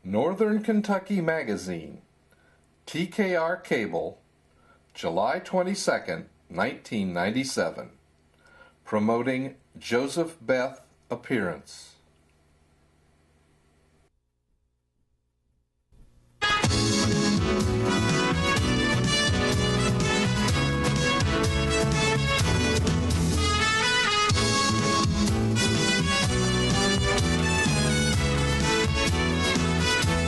Northern Kentucky Magazine, TKR Cable, July 22nd, 1997. Promoting Joseph Beth appearance.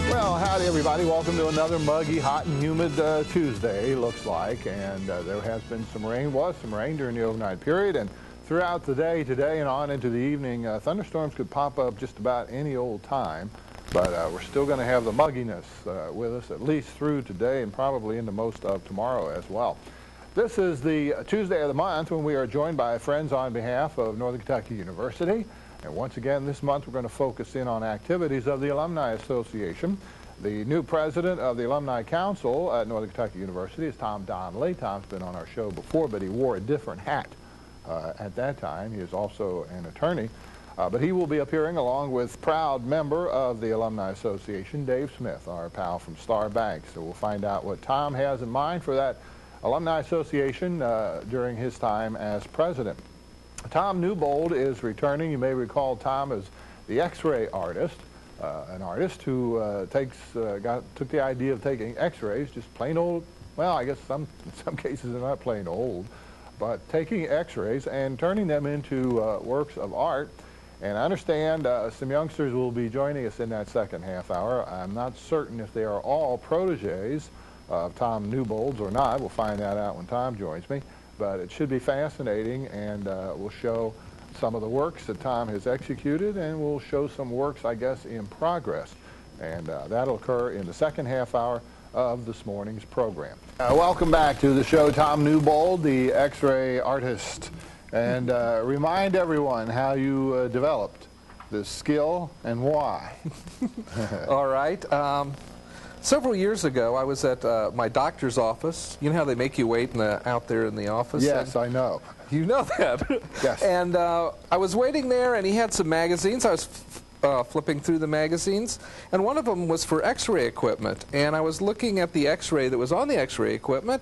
Well, howdy everybody. Welcome to another muggy, hot and humid Tuesday, looks like. And there has been some rain during the overnight period. And throughout the day today and on into the evening, thunderstorms could pop up just about any old time. But we're still going to have the mugginess with us at least through today and probably into most of tomorrow as well. This is the Tuesday of the month when we are joined by friends on behalf of Northern Kentucky University. And once again, this month we're going to focus in on activities of the Alumni Association. The new president of the Alumni Council at Northern Kentucky University is Tom Donnelly. Tom's been on our show before, but he wore a different hat at that time. He is also an attorney. But he will be appearing along with proud member of the Alumni Association, Dave Smith, our pal from Star Bank. So we'll find out what Tom has in mind for that Alumni Association during his time as president. Tom Newbold is returning. You may recall Tom as the X-ray artist, an artist who took the idea of taking X-rays, just plain old, well, I guess in some cases they're not plain old, but taking X-rays and turning them into works of art. And I understand some youngsters will be joining us in that second half hour. I'm not certain if they are all proteges of Tom Newbold's or not. We'll find that out when Tom joins me. But it should be fascinating, and we'll show some of the works that Tom has executed, and we'll show some works, I guess, in progress. And that'll occur in the second half hour of this morning's program. Welcome back to the show, Tom Newbold, the X-ray artist. And remind everyone how you developed this skill and why. All right. Several years ago, I was at my doctor's office. You know how they make you wait out there in the office? Yes, I know. You know that? Yes. And I was waiting there, and he had some magazines. I was flipping through the magazines, and one of them was for X-ray equipment. And I was looking at the X-ray that was on the X-ray equipment,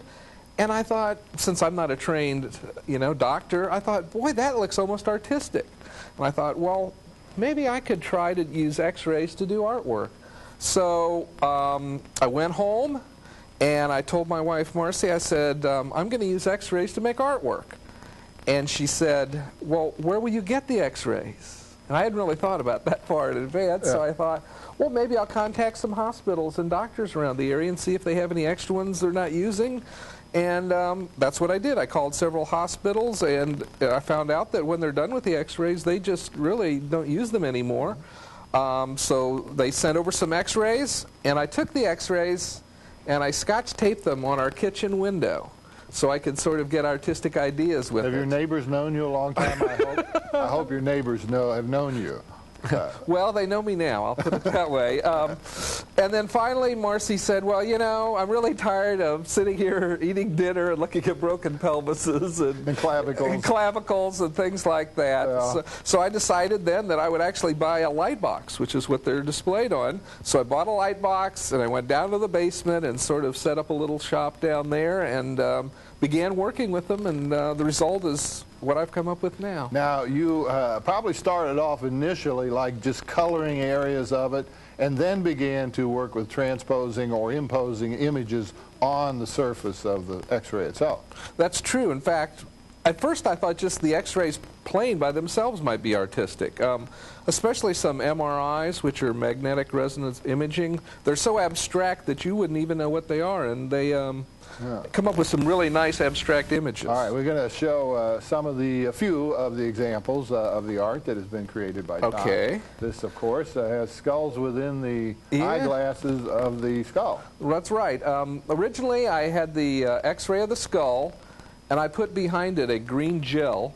and I thought, since I'm not a trained, doctor, I thought, boy, that looks almost artistic. And I thought, well, maybe I could try to use X-rays to do artwork. So I went home, and I told my wife, Marcy, I said, I'm going to use X-rays to make artwork. And she said, well, where will you get the X-rays? And I hadn't really thought about that far in advance, so I thought, well, maybe I'll contact some hospitals and doctors around the area and see if they have any extra ones they're not using. And that's what I did. I called several hospitals, and I found out that when they're done with the X-rays, they just really don't use them anymore. So they sent over some X-rays, and I took the X-rays and I Scotch taped them on our kitchen window so I could sort of get artistic ideas with it. Have your neighbors known you a long time, I hope? I hope your neighbors have known you. Well, they know me now, I'll put it that way. And then finally, Marcy said, well, I'm really tired of sitting here eating dinner and looking at broken pelvises and clavicles and things like that. Yeah. So I decided then that I would actually buy a light box, which is what they're displayed on. So I bought a light box, and I went down to the basement and sort of set up a little shop down there and began working with them, and the result is what I've come up with now. Now, you probably started off initially like just coloring areas of it, and then began to work with transposing or imposing images on the surface of the X-ray itself. That's true. In fact, at first I thought just the X-rays plain by themselves might be artistic, especially some MRIs, which are magnetic resonance imaging. They're so abstract that you wouldn't even know what they are, and they come up with some really nice abstract images. All right, we're going to show a few of the examples of the art that has been created by Tom. Okay. This, of course, has skulls within the eyeglasses of the skull. That's right. Originally, I had the X-ray of the skull, and I put behind it a green gel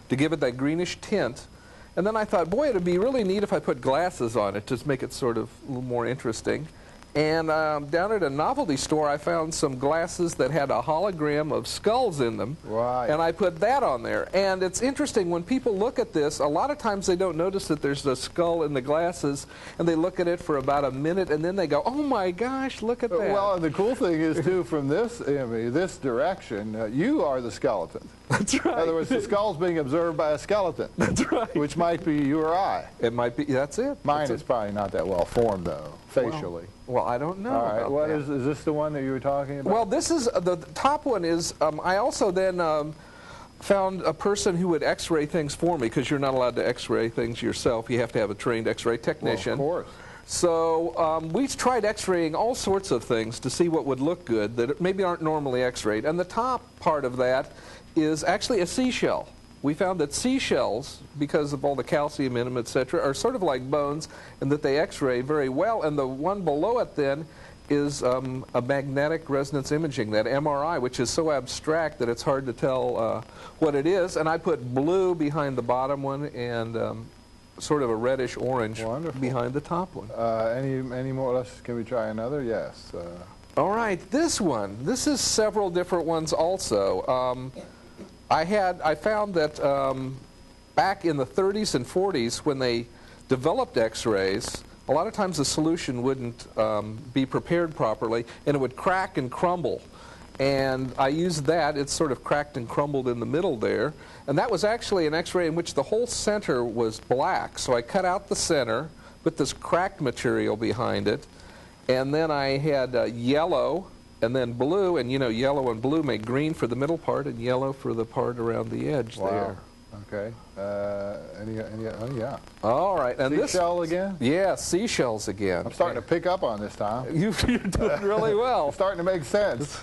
to give it that greenish tint. And then I thought, boy, it would be really neat if I put glasses on it to make it sort of a little more interesting. And down at a novelty store, I found some glasses that had a hologram of skulls in them. Right. And I put that on there. And it's interesting, when people look at this, a lot of times they don't notice that there's a skull in the glasses, and they look at it for about a minute, and then they go, oh my gosh, look at that. Well, and the cool thing is, too, from this image, this direction, you are the skeleton. That's right. In other words, the skull's being observed by a skeleton. That's right. Which might be you or I. It might be, that's it. Mine is probably not that well formed, though, facially. Well, I don't know. All right, about what that. is this the one that you were talking about? Well, this is, the top one is, I also then found a person who would x-ray things for me, because you're not allowed to x-ray things yourself. You have to have a trained x-ray technician. Well, of course. So we tried x-raying all sorts of things to see what would look good that maybe aren't normally x-rayed. And the top part of that is actually a seashell. We found that seashells, because of all the calcium in them, etc., are sort of like bones, and that they x-ray very well. And the one below it then is a magnetic resonance imaging, that MRI, which is so abstract that it's hard to tell what it is. And I put blue behind the bottom one, and sort of a reddish orange behind the top one. Any more? Can we try another? Yes. All right, this one. This is several different ones also. I found that back in the 30s and 40s, when they developed X-rays, a lot of times the solution wouldn't be prepared properly, and it would crack and crumble. And I used that. It's sort of cracked and crumbled in the middle there. And that was actually an X-ray in which the whole center was black. So I cut out the center, put this cracked material behind it, and then I had yellow and then blue. And, you know, yellow and blue make green for the middle part and yellow for the part around the edge there. Okay. Oh, yeah. All right. And seashell again? Yeah, seashells again. I'm starting to pick up on this, Tom. You're doing really well. It's starting to make sense.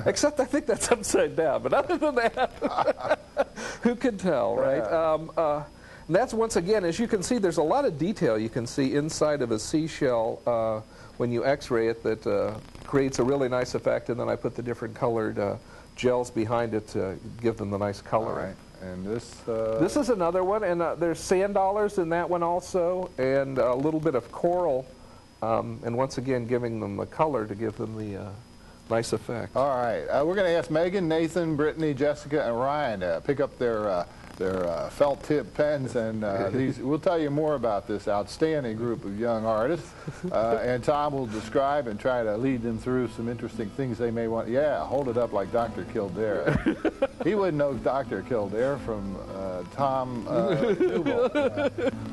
Except I think that's upside down. But other than that, who could tell, right? Yeah. And that's, once again, as you can see, there's a lot of detail you can see inside of a seashell when you x-ray it that creates a really nice effect. And then I put the different colored gels behind it to give them the nice color. All right. And this is another one, and there's sand dollars in that one also, and a little bit of coral, and once again giving them the color to give them the nice effect. All right, we're going to ask Megan, Nathan, Brittany, Jessica, and Ryan to pick up their felt tip pens, and we'll tell you more about this outstanding group of young artists. And Tom will describe and try to lead them through some interesting things they may want. Yeah, hold it up like Dr. Kildare. He wouldn't know Dr. Kildare from Tom Newbold.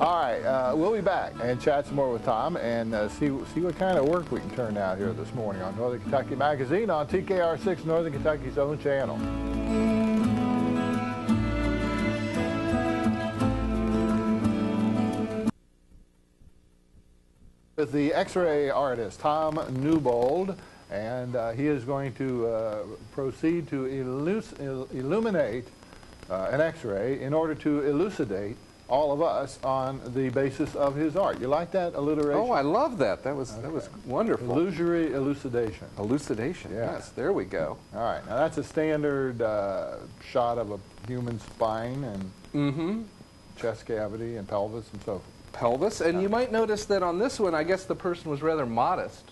All right, we'll be back and chat some more with Tom and see what kind of work we can turn out here this morning on Northern Kentucky Magazine on TKR6, Northern Kentucky's own channel. With the X-ray artist, Tom Newbold, and he is going to proceed to illuminate an X-ray in order to elucidate all of us on the basis of his art. You like that alliteration? Oh, I love that. That was wonderful. Illusory elucidation. Elucidation, yes. There we go. All right. Now, that's a standard shot of a human spine and chest cavity and pelvis and so forth. Pelvis, and you might notice that on this one, I guess the person was rather modest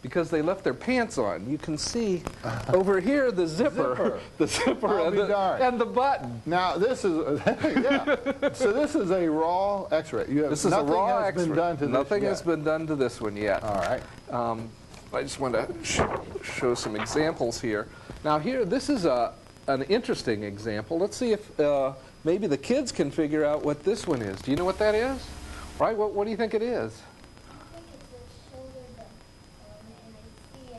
because they left their pants on. You can see over here the zipper, the zipper and the button. Now this is So this is a raw X-ray. This is a raw X-ray. Nothing has been done to this one yet. All right. I just want to show some examples here. Now here, this is an interesting example. Let's see if maybe the kids can figure out what this one is. Do you know what that is? Right? What do you think it is? I think it's a shoulder bone, and I see a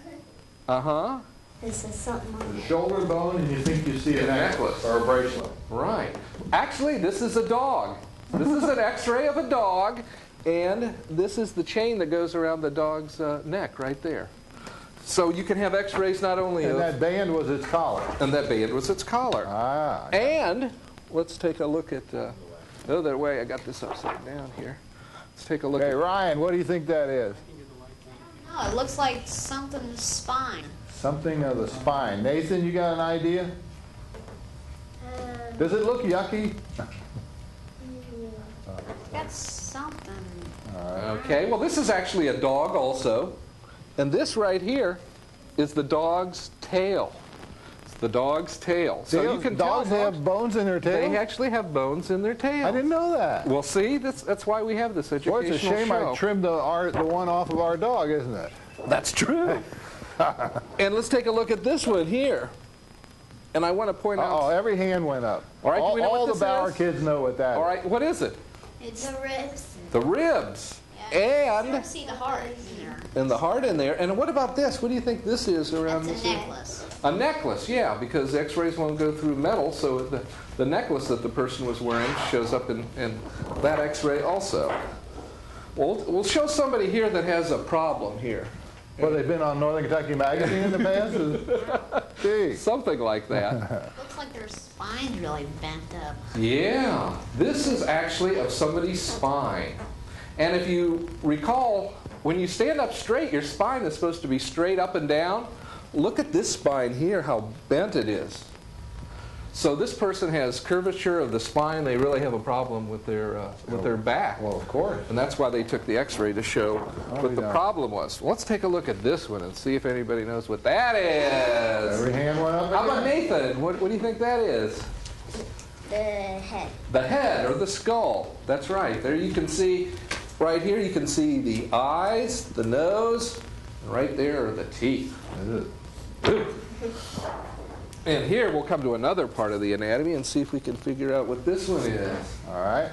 necklace. Uh-huh. This is something on The shoulder bone, and you think you see a necklace or a bracelet. Right. Actually, this is a dog. This is an X-ray of a dog, and this is the chain that goes around the dog's neck right there. So you can have X-rays not only And that band was its collar. And that band was its collar. Ah. And let's take a look at the other way. I got this upside down here. Let's take a look. Okay, Ryan, what do you think that is? No, it looks like something's spine. Something of the spine. Nathan, you got an idea? Does it look yucky? got That's something. Okay, well this is actually a dog also. And this right here is the dog's tail. It's the dog's tail. So you can dogs tell have bones in their tail? they actually have bones in their tail. I didn't know that. Well, see, that's why we have this educational Well, it's a shame show. I trimmed the one off of our dog, isn't it? That's true. And let's take a look at this one here. And I want to point out... Oh, every hand went up. All right, do we know all what the this Bauer is? kids know what that is. All right, what is it? It's the ribs. The ribs. Yeah. And... You see the heart in there. And the heart in there. And what about this? What do you think this is around That's this? a necklace. A necklace, yeah, because X-rays won't go through metal, so the necklace that the person was wearing shows up in that X-ray also. We'll show somebody here that has a problem here. Well, they've been on Northern Kentucky Magazine in the past? Gee. Something like that. Looks like their spine's really bent up. Yeah, this is actually of somebody's spine. And if you recall, when you stand up straight, your spine is supposed to be straight up and down. Look at this spine here, how bent it is. So this person has curvature of the spine. They really have a problem with their back. Well, of course. And that's why they took the X-ray to show what the problem was. Let's take a look at this one and see if anybody knows what that is. Every hand went up. How about Nathan? What do you think that is? The head. The head or the skull. That's right. There you can see, right here you can see the eyes, the nose, and right there are the teeth. And here we'll come to another part of the anatomy and see if we can figure out what this one is. All right.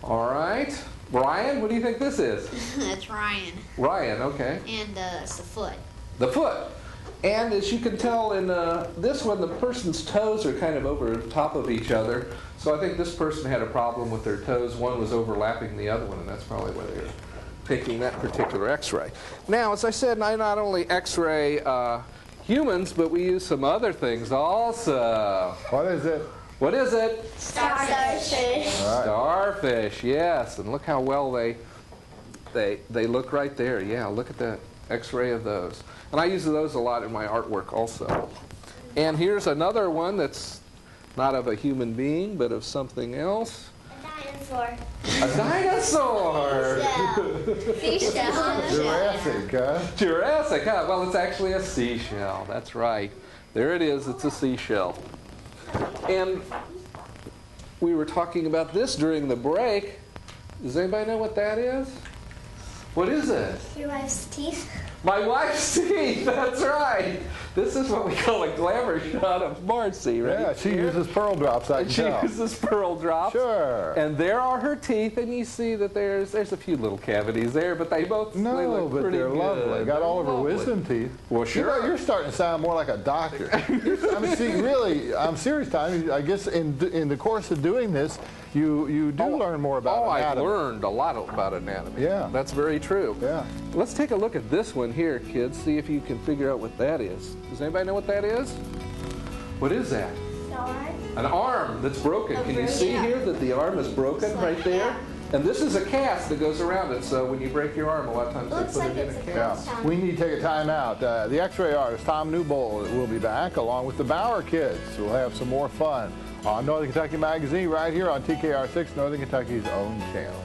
All right. Ryan, what do you think this is? That's Ryan. Ryan, okay. And it's the foot. The foot. And as you can tell in this one, the person's toes are kind of over top of each other. So I think this person had a problem with their toes. One was overlapping the other one, and that's probably why they're taking that particular X-ray. Now, as I said, I not only X-ray humans, but we use some other things also. What is it? What is it? Starfish. Starfish, yes. And look how well they look right there. Yeah, look at that X-ray of those. And I use those a lot in my artwork also. And here's another one that's not of a human being, but of something else. A dinosaur. A dinosaur! Seashell. Jurassic, huh? Jurassic, huh? Well, it's actually a seashell. That's right. There it is. It's a seashell. And we were talking about this during the break. Does anybody know what that is? What is it? Your wife's teeth. My wife's teeth. That's right. This is what we call a glamour shot of Marcy, right? Yeah, she uses pearl drops, I can She tell. uses pearl drops. Sure. And there are her teeth, and you see that there's a few little cavities there, but they look No, but pretty they're good. lovely. Got all of her Lovely. wisdom teeth. Well, sure. You're starting to sound more like a doctor. I mean, see, really, I'm serious, Tommy. I guess in the course of doing this, you do learn more about I've anatomy. learned a lot about anatomy. Yeah. That's very true. Yeah. Let's take a look at this one here, kids. See if you can figure out what that is. Does anybody know what that is? What is that? An arm that's broken. Can you see here that the arm is broken right there? And this is a cast that goes around it, so when you break your arm, a lot of times Looks they put like it in it's a a cast. Yeah. We need to take a time out. The X-ray artist, Tom Newbold, will be back, along with the Bauer kids. We'll have some more fun on Northern Kentucky Magazine right here on TKR6, Northern Kentucky's own channel.